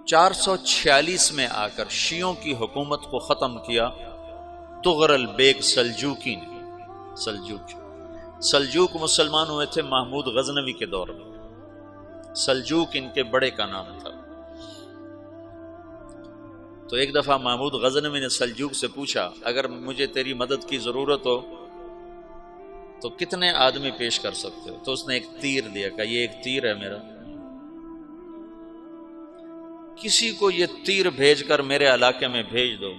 446 میں آ کر شیعوں کی حکومت کو ختم کیا طغرل بیگ سلجوکی نے۔ سلجوک مسلمان ہوئے تھے محمود غزنوی کے دور میں، سلجوک ان کے بڑے کا نام تھا۔ تو ایک دفعہ محمود غزنوی نے سلجوک سے پوچھا اگر مجھے تیری مدد کی ضرورت ہو تو کتنے آدمی پیش کر سکتے ہو؟ تو اس نے ایک تیر دیا، کہا یہ ایک تیر ہے میرا، کسی کو یہ تیر بھیج کر میرے علاقے میں بھیج دو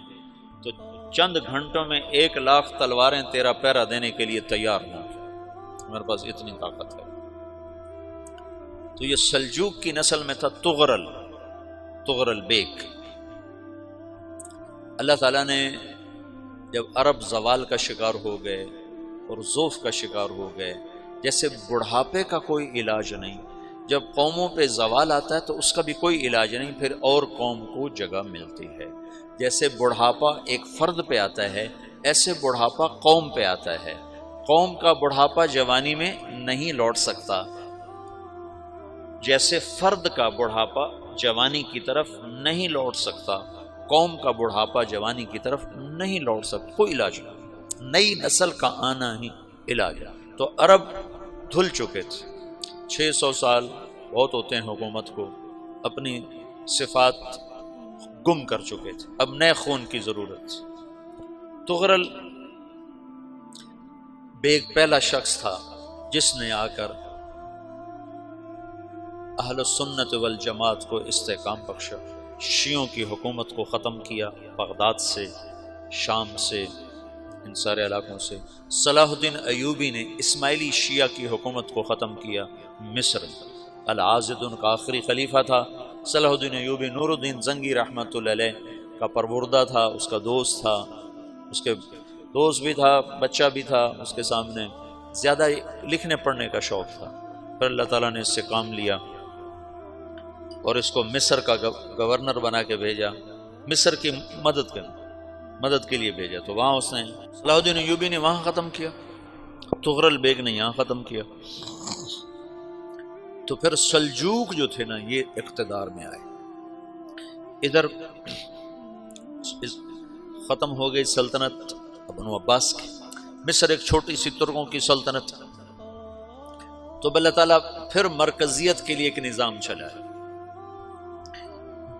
تو چند گھنٹوں میں 1,00,000 تلواریں تیرا پہرا دینے کے لیے تیار ہوں، میرے پاس اتنی طاقت ہے۔ تو یہ سلجوک کی نسل میں تھا طغرل بیگ۔ اللہ تعالیٰ نے جب عرب زوال کا شکار ہو گئے اور ضعف کا شکار ہو گئے، جیسے بڑھاپے کا کوئی علاج نہیں، جب قوموں پہ زوال آتا ہے تو اس کا بھی کوئی علاج نہیں، پھر اور قوم کو جگہ ملتی ہے۔ جیسے بڑھاپا ایک فرد پہ آتا ہے، ایسے بڑھاپا قوم پہ آتا ہے۔ قوم کا بڑھاپا جوانی میں نہیں لوٹ سکتا، جیسے فرد کا بڑھاپا جوانی کی طرف نہیں لوٹ سکتا، قوم کا بڑھاپا جوانی کی طرف نہیں لوٹ سکتا، کوئی علاج نہیں، نئی نسل کا آنا ہی علاج۔ تو عرب دھل چکے تھے، 600 سال بہت ہوتے ہیں حکومت کو، اپنی صفات گم کر چکے تھے، اب نئے خون کی ضرورت تھی۔ طغرل بیگ پہلا شخص تھا جس نے آ کر اہل سنت والجماعت کو استحکام بخشا، شیعوں کی حکومت کو ختم کیا، بغداد سے، شام سے، ان سارے علاقوں سے۔ صلاح الدین ایوبی نے اسماعیلی شیعہ کی حکومت کو ختم کیا، مصر۔ العاضد ان کا آخری خلیفہ تھا۔ صلاح الدین ایوبی نور الدین زنگی رحمۃ اللہ علیہ کا پروردہ تھا، اس کا دوست تھا، اس کے دوست بھی تھا، بچہ بھی تھا اس کے سامنے، زیادہ لکھنے پڑھنے کا شوق تھا۔ پھر اللہ تعالیٰ نے اس سے کام لیا اور اس کو مصر کا گورنر بنا کے بھیجا، مصر کی مدد کے لیے بھیجا۔ تو وہاں اس نے صلاح الدین ایوبی نے وہاں ختم کیا، طغرل بیگ نے یہاں ختم کیا۔ تو پھر سلجوک جو تھے نا یہ اقتدار میں آئے، ادھر ختم ہو گئی سلطنت بنو عباس کی، مصر ایک چھوٹی سی ترکوں کی سلطنت۔ تو اللہ تعالیٰ پھر مرکزیت کے لیے ایک نظام چلایا،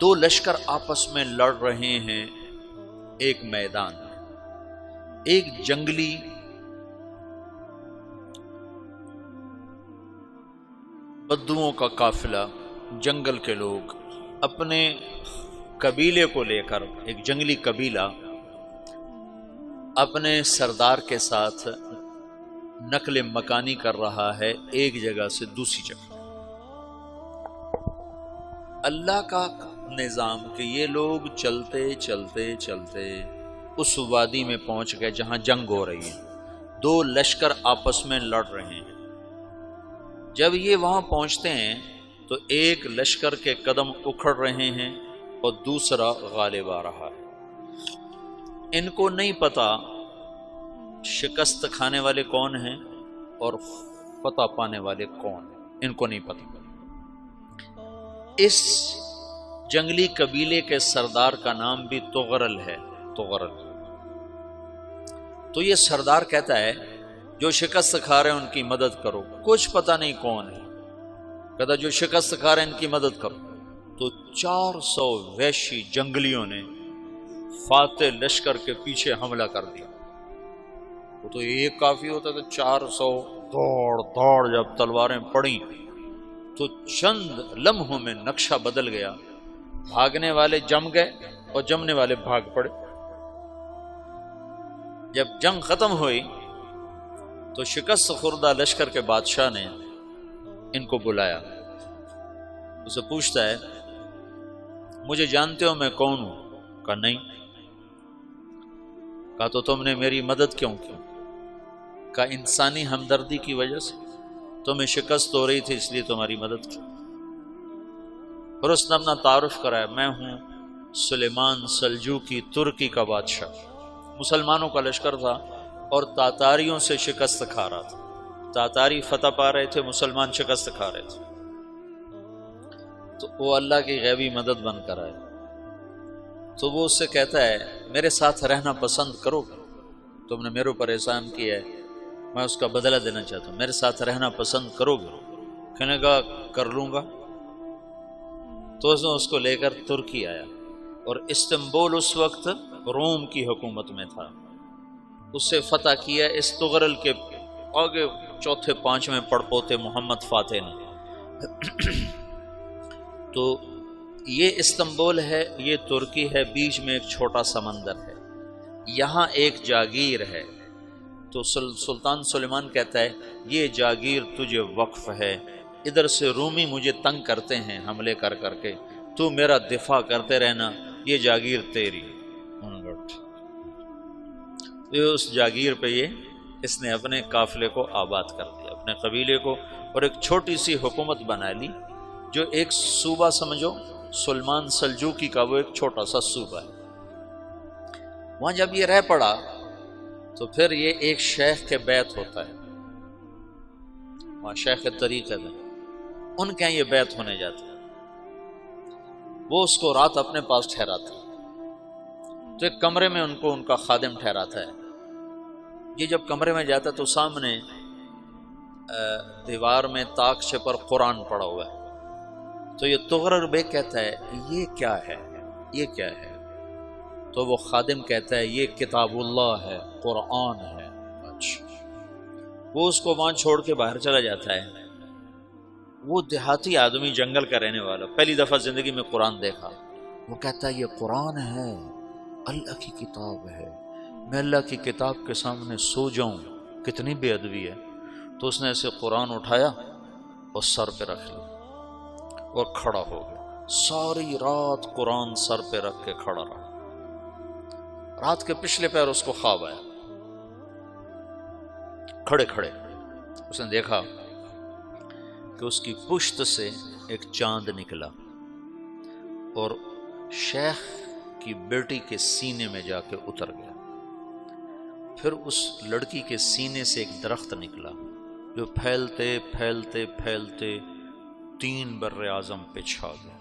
دو لشکر آپس میں لڑ رہے ہیں ایک میدان میں، ایک جنگلی بدوؤں کا قافلہ، جنگل کے لوگ اپنے قبیلے کو لے کر، ایک جنگلی قبیلہ اپنے سردار کے ساتھ نقل مکانی کر رہا ہے ایک جگہ سے دوسری جگہ۔ اللہ کا نظام کہ یہ لوگ چلتے چلتے چلتے اس وادی میں پہنچ گئے جہاں جنگ ہو رہی ہے، دو لشکر آپس میں لڑ رہے ہیں۔ جب یہ وہاں پہنچتے ہیں تو ایک لشکر کے قدم اکھڑ رہے ہیں اور دوسرا غالب آ رہا ہے۔ ان کو نہیں پتا شکست کھانے والے کون ہیں اور فتح پانے والے کون ہیں، ان کو نہیں پتا۔ اس جنگلی قبیلے کے سردار کا نام بھی طغرل ہے، طغرل۔ تو یہ سردار کہتا ہے جو شکست کھا رہے ہیں ان کی مدد کرو، کچھ پتہ نہیں کون ہے، کہتا جو شکست کھا رہے ہیں ان کی مدد کرو۔ تو 400 وحشی جنگلیوں نے فاتح لشکر کے پیچھے حملہ کر دیا۔ وہ تو ایک کافی ہوتا تھا، 400 دوڑ جب تلواریں پڑیں تو چند لمحوں میں نقشہ بدل گیا، بھاگنے والے جم گئے اور جمنے والے بھاگ پڑے۔ جب جنگ ختم ہوئی تو شکست خوردہ لشکر کے بادشاہ نے ان کو بلایا، اسے پوچھتا ہے مجھے جانتے ہو میں کون ہوں؟ کہا نہیں۔ کہا تو تم نے میری مدد کیوں کی؟ کہا انسانی ہمدردی کی وجہ سے، تمہیں شکست ہو رہی تھی اس لیے تمہاری مدد کی۔ پھر اس نے اپنا تعارف کرایا، میں ہوں سلیمان سلجوکی، ترکی کا بادشاہ۔ مسلمانوں کا لشکر تھا اور تاتاریوں سے شکست کھا رہا تھا، تاتاری فتح پا رہے تھے، مسلمان شکست کھا رہے تھے۔ تو وہ اللہ کی غیبی مدد بن کر آئے، تو وہ اس سے کہتا ہے میرے ساتھ رہنا پسند کرو گے؟ تم نے میرے اوپر احسان کیا ہے، میں اس کا بدلہ دینا چاہتا ہوں، میرے ساتھ رہنا پسند کرو گے؟ کہنے کا کر لوں گا۔ تو اس نے اس کو لے کر ترکی آیا، اور استنبول اس وقت روم کی حکومت میں تھا، اسے فتح کیا اس تغرل کے آگے چوتھے پانچویں پڑپوتے محمد فاتح نے۔ تو یہ استنبول ہے، یہ ترکی ہے، بیچ میں ایک چھوٹا سمندر ہے، یہاں ایک جاگیر ہے۔ تو سلطان سلیمان کہتا ہے یہ جاگیر تجھے وقف ہے، ادھر سے رومی مجھے تنگ کرتے ہیں حملے کر کر کے، تو میرا دفاع کرتے رہنا، یہ جاگیر تیری۔ اس جاگیر پہ اس نے اپنے قافلے کو آباد کر دیا، اپنے قبیلے کو، اور ایک چھوٹی سی حکومت بنا لی، جو ایک صوبہ سمجھو سلمان سلجوقی کا، وہ ایک چھوٹا سا صوبہ ہے۔ وہاں جب یہ رہ پڑا تو پھر یہ ایک شیخ کے بیت ہوتا ہے، وہاں شیخ طریقت ہے، ان کے یہ بیت ہونے جاتا ہے، وہ اس کو رات اپنے پاس ٹھہراتا ہے، تو ایک کمرے میں ان کو ان کا خادم ٹھہراتا ہے۔ یہ جب کمرے میں جاتا ہے تو سامنے دیوار میں طاقچے پر قرآن پڑا ہوا ہے، تو یہ تغرل بیگ کہتا ہے یہ کیا ہے، یہ کیا ہے؟ تو وہ خادم کہتا ہے یہ کتاب اللہ ہے، قرآن ہے۔ اچھا، وہ اس کو وہاں چھوڑ کے باہر چلا جاتا ہے۔ وہ دیہاتی آدمی، جنگل کا رہنے والا، پہلی دفعہ زندگی میں قرآن دیکھا، وہ کہتا ہے یہ قرآن ہے، اللہ کی کتاب ہے، میں اللہ کی کتاب کے سامنے سو جاؤں، کتنی بے ادبی ہے۔ تو اس نے ایسے قرآن اٹھایا اور سر پہ رکھ لیا اور کھڑا ہو گیا، ساری رات قرآن سر پہ رکھ کے کھڑا رہا۔ رات کے پچھلے پہر اس کو خواب آیا، کھڑے کھڑے اس نے دیکھا کہ اس کی پشت سے ایک چاند نکلا اور شیخ کی بیٹی کے سینے میں جا کے اتر گیا۔ پھر اس لڑکی کے سینے سے ایک درخت نکلا جو پھیلتے پھیلتے پھیلتے 3 بر اعظم پہ چھا گیا،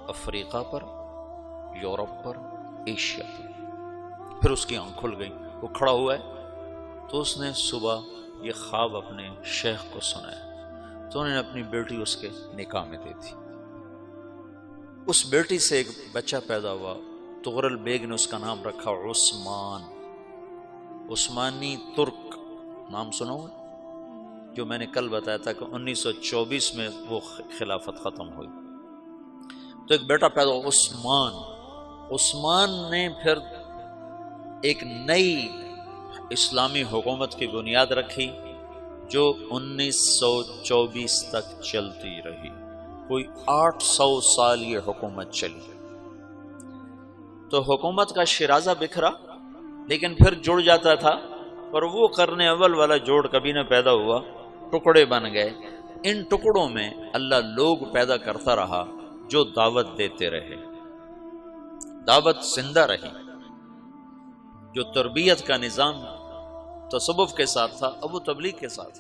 افریقہ پر، یورپ پر، ایشیا پر۔ پھر اس کی آنکھ کھل گئی، وہ کھڑا ہوا ہے، تو اس نے صبح یہ خواب اپنے شیخ کو سنایا، تو انہوں نے اپنی بیٹی اس کے نکاح میں دے دی۔ اس بیٹی سے ایک بچہ پیدا ہوا، تغرل بیگ نے اس کا نام رکھا عثمان، عثمانی ترک نام سنا ہوا، جو میں نے کل بتایا تھا کہ 1924 میں وہ خلافت ختم ہوئی۔ تو ایک بیٹا پیدا ہوا عثمان۔ عثمان نے پھر ایک نئی اسلامی حکومت کی بنیاد رکھی جو 1924 تک چلتی رہی، کوئی 800 سال یہ حکومت چلی۔ تو حکومت کا شیرازہ بکھرا، لیکن پھر جڑ جاتا تھا، اور وہ قرن اول والا جوڑ کبھی نہ پیدا ہوا، ٹکڑے بن گئے۔ ان ٹکڑوں میں اللہ لوگ پیدا کرتا رہا جو دعوت دیتے رہے، دعوت زندہ رہی۔ جو تربیت کا نظام تصوف کے ساتھ تھا اب وہ تبلیغ کے ساتھ۔